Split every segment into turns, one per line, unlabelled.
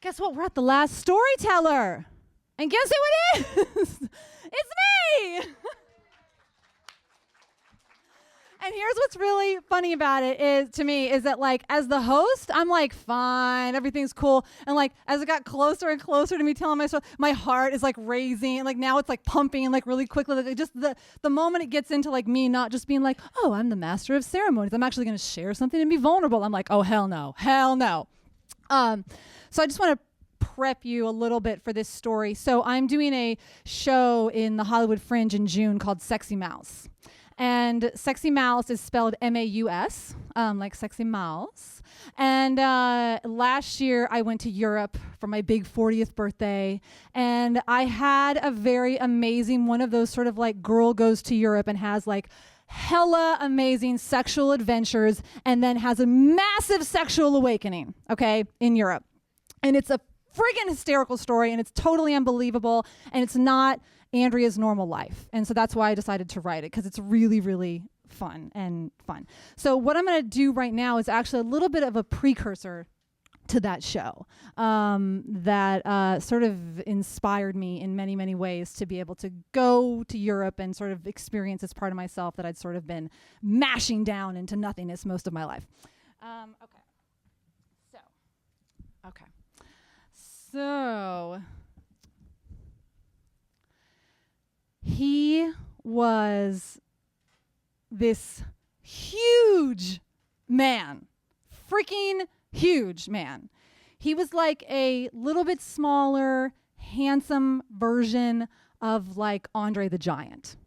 Guess what? We're at the last Storyteller. And guess who it is? It's me! And here's what's really funny about it is that like as the host, I'm like, fine, everything's cool. And like as it got closer and closer to me telling my story, my heart is like raising. Like now it's like pumping like really quickly. Like just the moment it gets into like me not just being like, oh, I'm the master of ceremonies. I'm actually gonna share something and be vulnerable. I'm like, oh, hell no, hell no. So I just want to prep you a little bit for this story. So I'm doing a show in the Hollywood Fringe in June called Sexy Mouse. And Sexy Mouse is spelled M-A-U-S, like Sexy Mouse. And last year I went to Europe for my big 40th birthday. And I had a very amazing, one of those sort of like girl goes to Europe and has like hella amazing sexual adventures and then has a massive sexual awakening, okay, in Europe. And it's a friggin' hysterical story and it's totally unbelievable and it's not Andrea's normal life. And so that's why I decided to write it, because it's really, really fun. So what I'm going to do right now is actually a little bit of a precursor to that show that sort of inspired me in many, many ways to be able to go to Europe and sort of experience this part of myself that I'd sort of been mashing down into nothingness most of my life. So he was this huge man, freaking huge man. He was like a little bit smaller, handsome version of like Andre the Giant.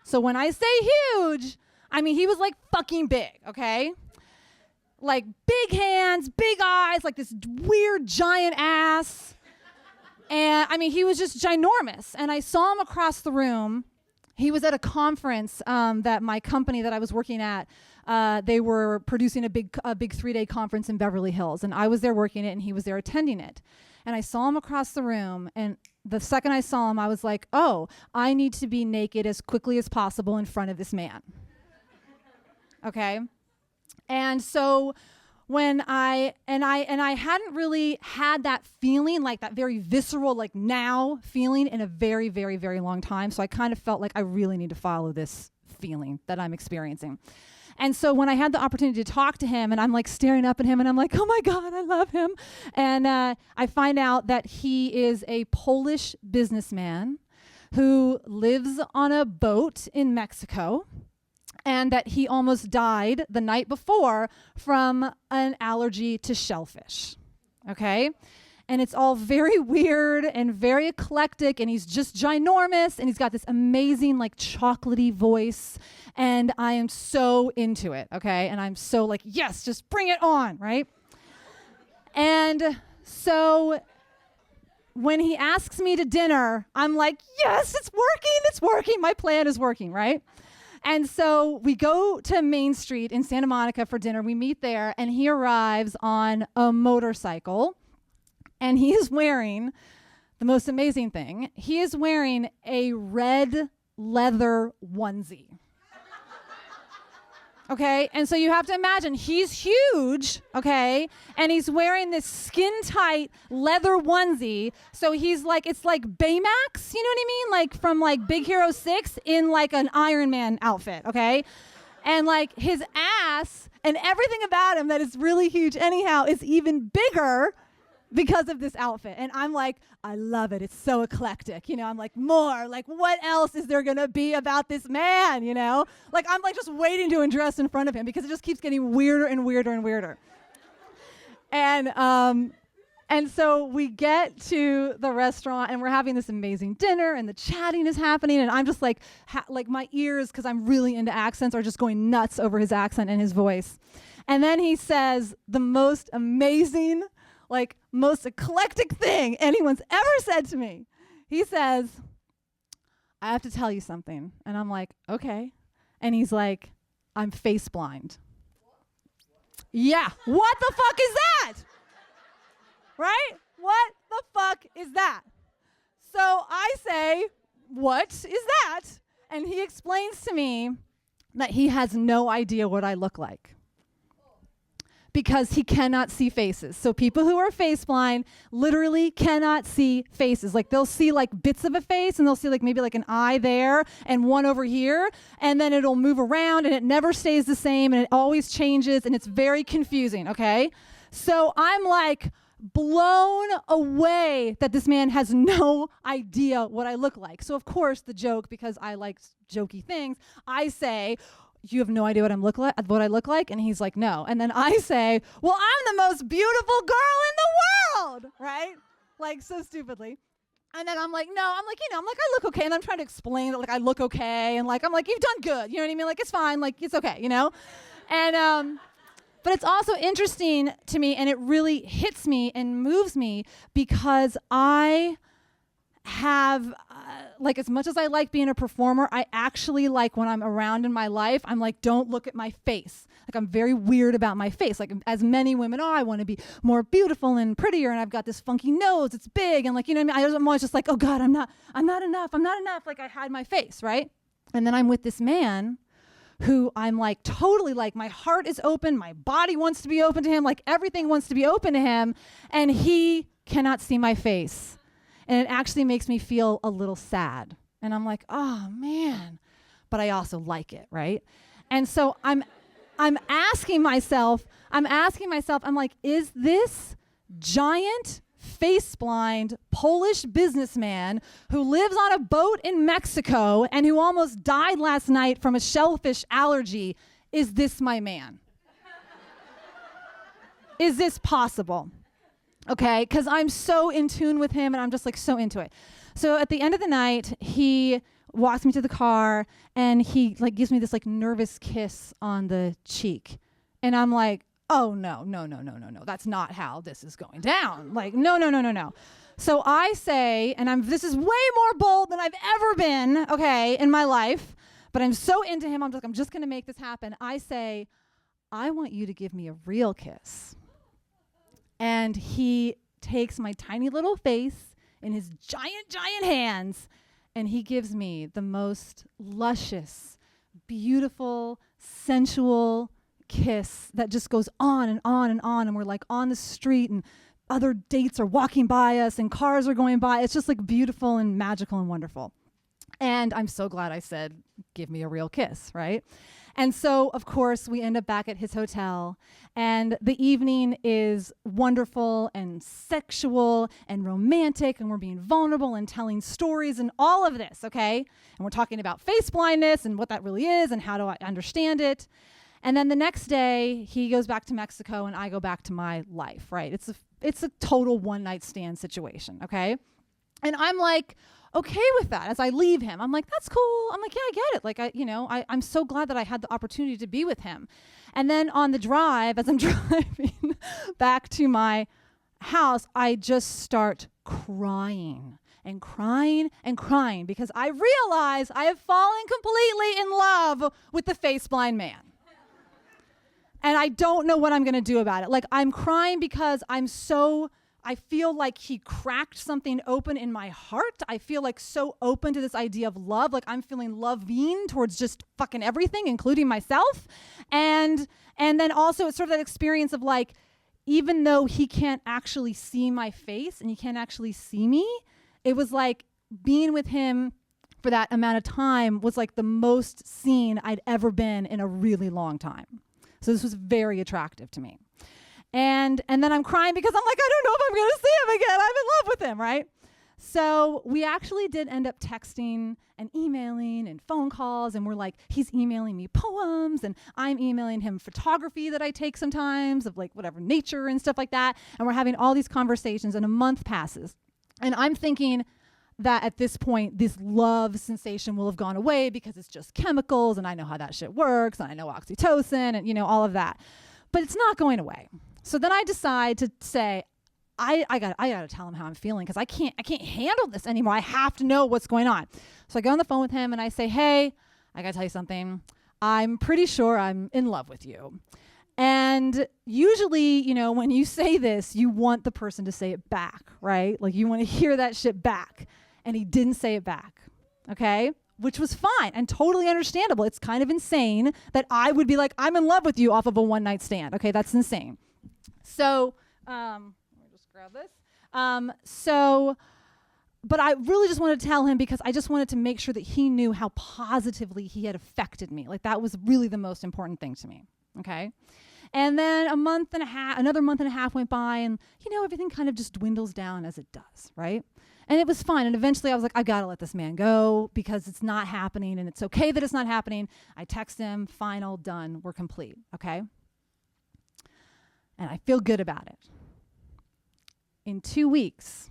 So when I say huge, I mean he was like fucking big, okay? Like big hands, big eyes, like this weird giant ass. And I mean, he was just ginormous. And I saw him across the room. He was at a conference that my company that I was working at, they were producing a big 3-day conference in Beverly Hills. And I was there working it and he was there attending it. And I saw him across the room. And the second I saw him, I was like, oh, I need to be naked as quickly as possible in front of this man. Okay? And so when I hadn't really had that feeling, like that very visceral, like now feeling in a very, very, very long time. So I kind of felt like I really need to follow this feeling that I'm experiencing. And so when I had the opportunity to talk to him and I'm like staring up at him and I'm like, oh my God, I love him. And I find out that he is a Polish businessman who lives on a boat in Mexico. And that he almost died the night before from an allergy to shellfish, okay? And it's all very weird and very eclectic, and he's just ginormous, and he's got this amazing, like, chocolatey voice, and I am so into it, okay? And I'm so like, yes, just bring it on, right? And so when he asks me to dinner, I'm like, yes, it's working, my plan is working, right? And so we go to Main Street in Santa Monica for dinner. We meet there, and he arrives on a motorcycle, and he is wearing the most amazing thing. He is wearing a red leather onesie. Okay, and so you have to imagine he's huge, okay, and he's wearing this skin-tight leather onesie. So he's like, it's like Baymax, you know what I mean? Like from like Big Hero 6 in like an Iron Man outfit, okay? And like his ass and everything about him that is really huge anyhow is even bigger because of this outfit. And I'm like, I love it. It's so eclectic. You know, I'm like, more. Like, what else is there going to be about this man, you know? Like, I'm like just waiting to undress in front of him because it just keeps getting weirder and weirder and weirder. And so we get to the restaurant and we're having this amazing dinner and the chatting is happening and I'm just like, like my ears, because I'm really into accents, are just going nuts over his accent and his voice. And then he says the most amazing, like most eclectic thing anyone's ever said to me. He says, I have to tell you something. And I'm like, okay. And he's like, I'm face blind. Yeah, what the fuck is that? Right? What the fuck is that? So I say, what is that? And he explains to me that he has no idea what I look like. because he cannot see faces. So people who are face blind literally cannot see faces. Like they'll see like bits of a face and they'll see like maybe like an eye there and one over here, and then it'll move around and it never stays the same and it always changes and it's very confusing, okay? So I'm like blown away that this man has no idea what I look like. So of course the joke, because I like jokey things, I say, you have no idea what I look like? And he's like, no. And then I say, well, I'm the most beautiful girl in the world, right? Like so stupidly. And then I'm like, no, I'm like, I look okay. And I'm trying to explain that like I look okay. And like, I'm like, you've done good. You know what I mean? Like, it's fine. Like, it's okay, And, but it's also interesting to me, and it really hits me and moves me because I have, like, as much as I like being a performer, I actually like when I'm around in my life, I'm like, don't look at my face. Like, I'm very weird about my face. Like, as many women are, I want to be more beautiful and prettier, and I've got this funky nose, it's big, and like, you know what I mean? I'm always just like, oh God, I'm not enough. Like, I hide my face, right? And then I'm with this man who I'm like, totally like, my heart is open, my body wants to be open to him, like everything wants to be open to him, and he cannot see my face. And it actually makes me feel a little sad. And I'm like, oh man, but I also like it, right? And so I'm asking myself, I'm like, is this giant, face-blind Polish businessman who lives on a boat in Mexico and who almost died last night from a shellfish allergy, is this my man? Is this possible? Okay, because I'm so in tune with him and I'm just like so into it. So at the end of the night, he walks me to the car and he like gives me this like nervous kiss on the cheek. And I'm like, oh no, that's not how this is going down. Like, no. So I say, and this is way more bold than I've ever been, okay, in my life, but I'm so into him, I'm just gonna make this happen. I say, I want you to give me a real kiss. And he takes my tiny little face in his giant hands, and he gives me the most luscious, beautiful, sensual kiss that just goes on and on and on. And we're like on the street, and other dates are walking by us, and cars are going by. It's just like beautiful and magical and wonderful. And I'm so glad I said, give me a real kiss, right? And so, of course, we end up back at his hotel, and the evening is wonderful and sexual and romantic, and we're being vulnerable and telling stories and all of this, okay? And we're talking about face blindness and what that really is and how do I understand it. And then the next day, he goes back to Mexico, and I go back to my life, right? It's a total one-night stand situation, okay? And I'm like, okay with that. As I leave him, I'm like, that's cool. I'm like, yeah, I get it. Like, I'm so glad that I had the opportunity to be with him. And then on the drive, as I'm driving back to my house, I just start crying and crying and crying because I realize I have fallen completely in love with the face-blind man. And I don't know what I'm going to do about it. Like, I'm crying because I feel like he cracked something open in my heart. I feel like so open to this idea of love. Like, I'm feeling loving towards just fucking everything, including myself. And then also it's sort of that experience of like, even though he can't actually see my face and he can't actually see me, it was like being with him for that amount of time was like the most seen I'd ever been in a really long time. So this was very attractive to me. And then I'm crying because I'm like, I don't know if I'm going to see him again. I'm in love with him, right? So we actually did end up texting and emailing and phone calls, and we're like, he's emailing me poems, and I'm emailing him photography that I take sometimes of like whatever nature and stuff like that. And we're having all these conversations, and a month passes. And I'm thinking that at this point, this love sensation will have gone away because it's just chemicals, and I know how that shit works, and I know oxytocin, and all of that. But it's not going away. So then I decide to say, I gotta tell him how I'm feeling because I can't handle this anymore. I have to know what's going on. So I go on the phone with him and I say, hey, I gotta tell you something. I'm pretty sure I'm in love with you. And usually, when you say this, you want the person to say it back, right? Like you want to hear that shit back. And he didn't say it back. Okay? which was fine and totally understandable. It's kind of insane that I would be like, I'm in love with you off of a one night stand. Okay, that's insane. So, let me just grab this. But I really just wanted to tell him because I just wanted to make sure that he knew how positively he had affected me. Like that was really the most important thing to me. Okay. And then another month and a half went by, and everything kind of just dwindles down as it does, right? And it was fine. And eventually I was like, I gotta let this man go because it's not happening, and it's okay that it's not happening. I text him, final, done, we're complete, okay? And I feel good about it. In 2 weeks,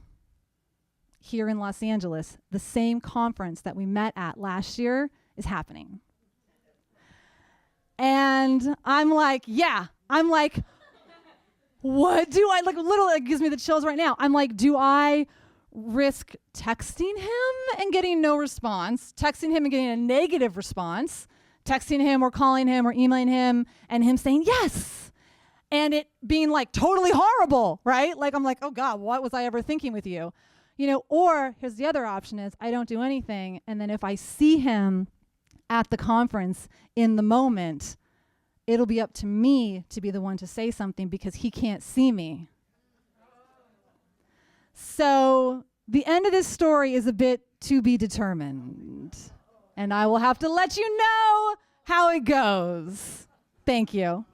here in Los Angeles, the same conference that we met at last year is happening. And I'm like, what do I, literally it gives me the chills right now. I'm like, do I risk texting him and getting no response, texting him and getting a negative response, texting him or calling him or emailing him and him saying yes, and it being totally horrible, right? I'm like, oh God, what was I ever thinking with you? Or here's the other option is I don't do anything, and then if I see him at the conference in the moment, it'll be up to me to be the one to say something because he can't see me. So the end of this story is a bit to be determined, and I will have to let you know how it goes. Thank you.